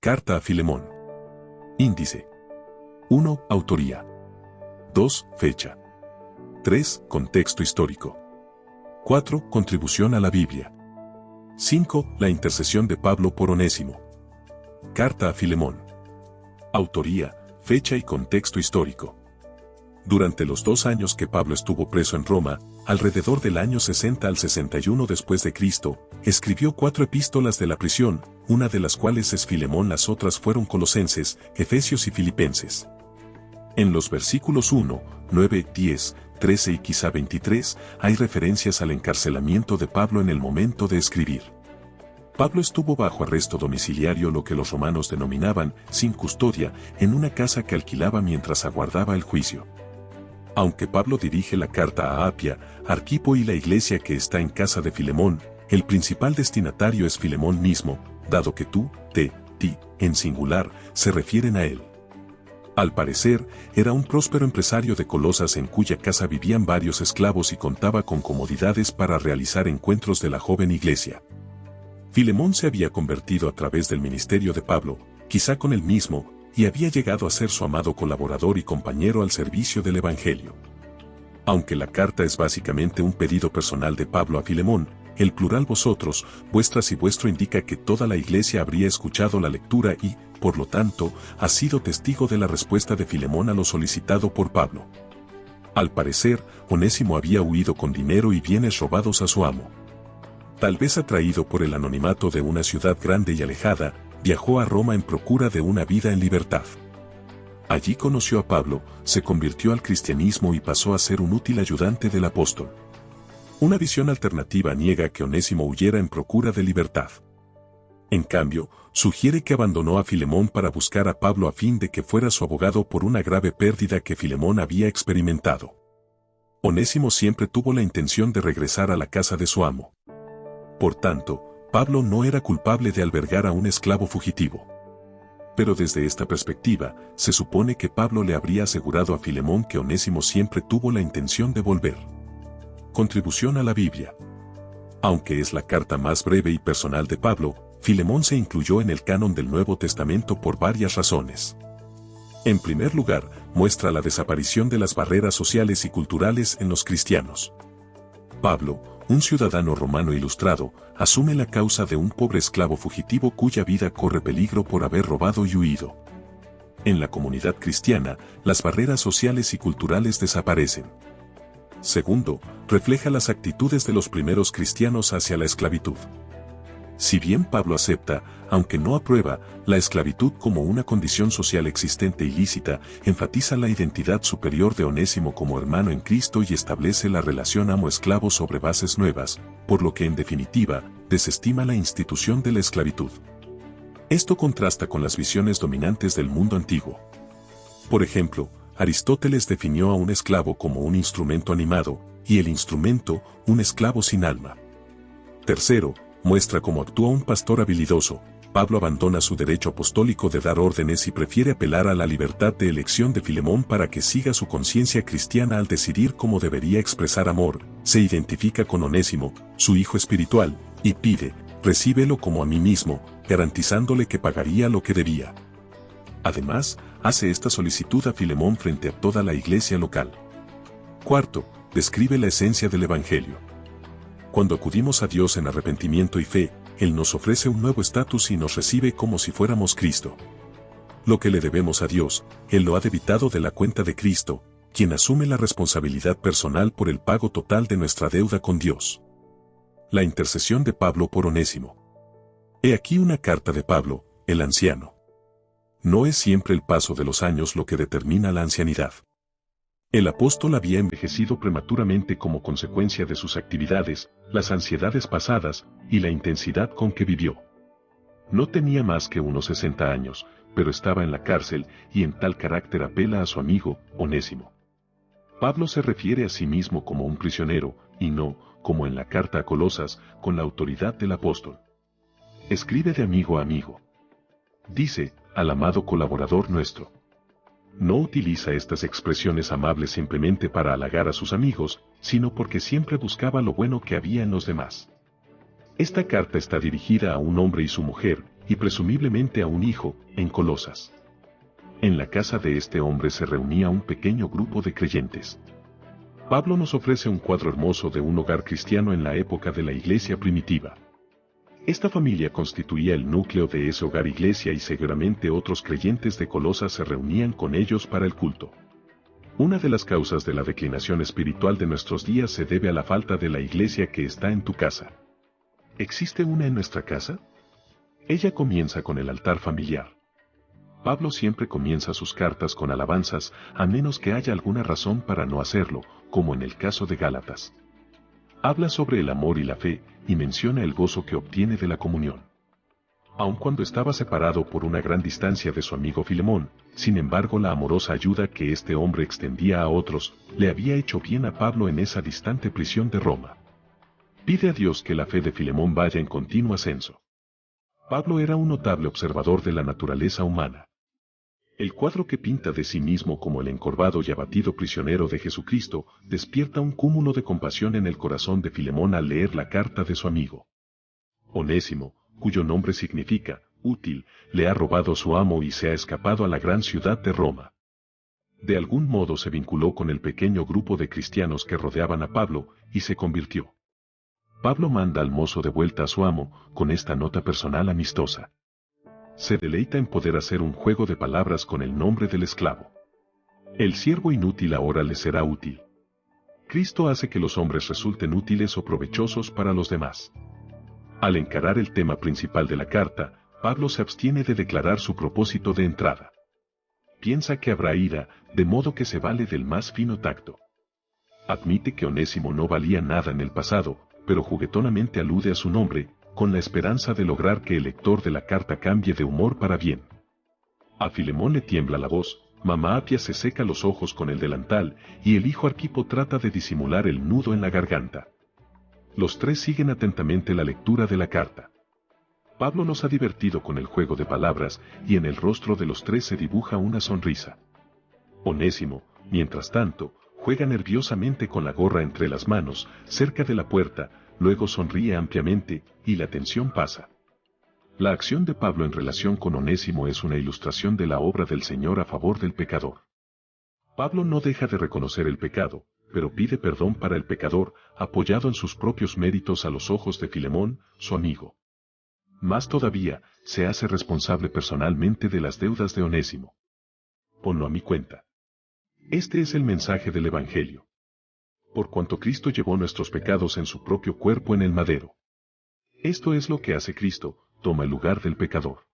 Carta a Filemón. Índice. 1. Autoría. 2. Fecha. 3. Contexto histórico. 4. Contribución a la Biblia. 5. La intercesión de Pablo por Onésimo. Carta a Filemón. Autoría, fecha y contexto histórico. Durante los 2 años que Pablo estuvo preso en Roma, alrededor del año 60 al 61 después de Cristo, escribió 4 epístolas de la prisión, una de las cuales es Filemón, las otras fueron Colosenses, Efesios y Filipenses. En los versículos 1, 9, 10, 13 y quizá 23, hay referencias al encarcelamiento de Pablo en el momento de escribir. Pablo estuvo bajo arresto domiciliario, lo que los romanos denominaban sin custodia, en una casa que alquilaba mientras aguardaba el juicio. Aunque Pablo dirige la carta a Apia, Arquipo y la iglesia que está en casa de Filemón, el principal destinatario es Filemón mismo, dado que tú, ti, en singular, se refieren a él. Al parecer, era un próspero empresario de Colosas en cuya casa vivían varios esclavos y contaba con comodidades para realizar encuentros de la joven iglesia. Filemón se había convertido a través del ministerio de Pablo, quizá con él mismo, y había llegado a ser su amado colaborador y compañero al servicio del Evangelio. Aunque la carta es básicamente un pedido personal de Pablo a Filemón, el plural vosotros, vuestras y vuestro indica que toda la iglesia habría escuchado la lectura y, por lo tanto, ha sido testigo de la respuesta de Filemón a lo solicitado por Pablo. Al parecer, Onésimo había huido con dinero y bienes robados a su amo. Tal vez atraído por el anonimato de una ciudad grande y alejada, viajó a Roma en procura de una vida en libertad. Allí conoció a Pablo, se convirtió al cristianismo y pasó a ser un útil ayudante del apóstol. Una visión alternativa niega que Onésimo huyera en procura de libertad. En cambio, sugiere que abandonó a Filemón para buscar a Pablo a fin de que fuera su abogado por una grave pérdida que Filemón había experimentado. Onésimo siempre tuvo la intención de regresar a la casa de su amo. Por tanto, Pablo no era culpable de albergar a un esclavo fugitivo. Pero desde esta perspectiva, se supone que Pablo le habría asegurado a Filemón que Onésimo siempre tuvo la intención de volver. Contribución a la Biblia. Aunque es la carta más breve y personal de Pablo, Filemón se incluyó en el canon del Nuevo Testamento por varias razones. En primer lugar, muestra la desaparición de las barreras sociales y culturales en los cristianos. Pablo, un ciudadano romano ilustrado, asume la causa de un pobre esclavo fugitivo cuya vida corre peligro por haber robado y huido. En la comunidad cristiana, las barreras sociales y culturales desaparecen. Segundo, refleja las actitudes de los primeros cristianos hacia la esclavitud. Si bien Pablo acepta, aunque no aprueba, la esclavitud como una condición social existente y lícita, enfatiza la identidad superior de Onésimo como hermano en Cristo y establece la relación amo-esclavo sobre bases nuevas, por lo que en definitiva, desestima la institución de la esclavitud. Esto contrasta con las visiones dominantes del mundo antiguo. Por ejemplo, Aristóteles definió a un esclavo como un instrumento animado, y el instrumento, un esclavo sin alma. Tercero, muestra cómo actúa un pastor habilidoso. Pablo abandona su derecho apostólico de dar órdenes y prefiere apelar a la libertad de elección de Filemón para que siga su conciencia cristiana al decidir cómo debería expresar amor. Se identifica con Onésimo, su hijo espiritual, y pide, recíbelo como a mí mismo, garantizándole que pagaría lo que debía. Además, hace esta solicitud a Filemón frente a toda la iglesia local. Cuarto, describe la esencia del Evangelio. Cuando acudimos a Dios en arrepentimiento y fe, Él nos ofrece un nuevo estatus y nos recibe como si fuéramos Cristo. Lo que le debemos a Dios, Él lo ha debitado de la cuenta de Cristo, quien asume la responsabilidad personal por el pago total de nuestra deuda con Dios. La intercesión de Pablo por Onésimo. He aquí una carta de Pablo, el anciano. No es siempre el paso de los años lo que determina la ancianidad. El apóstol había envejecido prematuramente como consecuencia de sus actividades, las ansiedades pasadas y la intensidad con que vivió. No tenía más que unos 60 años, pero estaba en la cárcel y en tal carácter apela a su amigo, Onésimo. Pablo se refiere a sí mismo como un prisionero, y no, como en la carta a Colosas, con la autoridad del apóstol. Escribe de amigo a amigo. Dice, al amado colaborador nuestro. No utiliza estas expresiones amables simplemente para halagar a sus amigos, sino porque siempre buscaba lo bueno que había en los demás. Esta carta está dirigida a un hombre y su mujer, y presumiblemente a un hijo, en Colosas. En la casa de este hombre se reunía un pequeño grupo de creyentes. Pablo nos ofrece un cuadro hermoso de un hogar cristiano en la época de la iglesia primitiva. Esta familia constituía el núcleo de ese hogar iglesia y seguramente otros creyentes de Colosas se reunían con ellos para el culto. Una de las causas de la declinación espiritual de nuestros días se debe a la falta de la iglesia que está en tu casa. ¿Existe una en nuestra casa? Ella comienza con el altar familiar. Pablo siempre comienza sus cartas con alabanzas, a menos que haya alguna razón para no hacerlo, como en el caso de Gálatas. Habla sobre el amor y la fe, y menciona el gozo que obtiene de la comunión. Aun cuando estaba separado por una gran distancia de su amigo Filemón, sin embargo la amorosa ayuda que este hombre extendía a otros, le había hecho bien a Pablo en esa distante prisión de Roma. Pide a Dios que la fe de Filemón vaya en continuo ascenso. Pablo era un notable observador de la naturaleza humana. El cuadro que pinta de sí mismo como el encorvado y abatido prisionero de Jesucristo, despierta un cúmulo de compasión en el corazón de Filemón al leer la carta de su amigo. Onésimo, cuyo nombre significa útil, le ha robado su amo y se ha escapado a la gran ciudad de Roma. De algún modo se vinculó con el pequeño grupo de cristianos que rodeaban a Pablo, y se convirtió. Pablo manda al mozo de vuelta a su amo, con esta nota personal amistosa. Se deleita en poder hacer un juego de palabras con el nombre del esclavo. El siervo inútil ahora le será útil. Cristo hace que los hombres resulten útiles o provechosos para los demás. Al encarar el tema principal de la carta, Pablo se abstiene de declarar su propósito de entrada. Piensa que habrá ira, de modo que se vale del más fino tacto. Admite que Onésimo no valía nada en el pasado, pero juguetonamente alude a su nombre, con la esperanza de lograr que el lector de la carta cambie de humor para bien. A Filemón le tiembla la voz, mamá Apia se seca los ojos con el delantal, y el hijo Arquipo trata de disimular el nudo en la garganta. Los tres siguen atentamente la lectura de la carta. Pablo los ha divertido con el juego de palabras, y en el rostro de los tres se dibuja una sonrisa. Onésimo, mientras tanto, juega nerviosamente con la gorra entre las manos, cerca de la puerta, luego sonríe ampliamente, y la tensión pasa. La acción de Pablo en relación con Onésimo es una ilustración de la obra del Señor a favor del pecador. Pablo no deja de reconocer el pecado, pero pide perdón para el pecador, apoyado en sus propios méritos a los ojos de Filemón, su amigo. Más todavía, se hace responsable personalmente de las deudas de Onésimo. Ponlo a mi cuenta. Este es el mensaje del Evangelio. Por cuanto Cristo llevó nuestros pecados en su propio cuerpo en el madero. Esto es lo que hace Cristo, toma el lugar del pecador.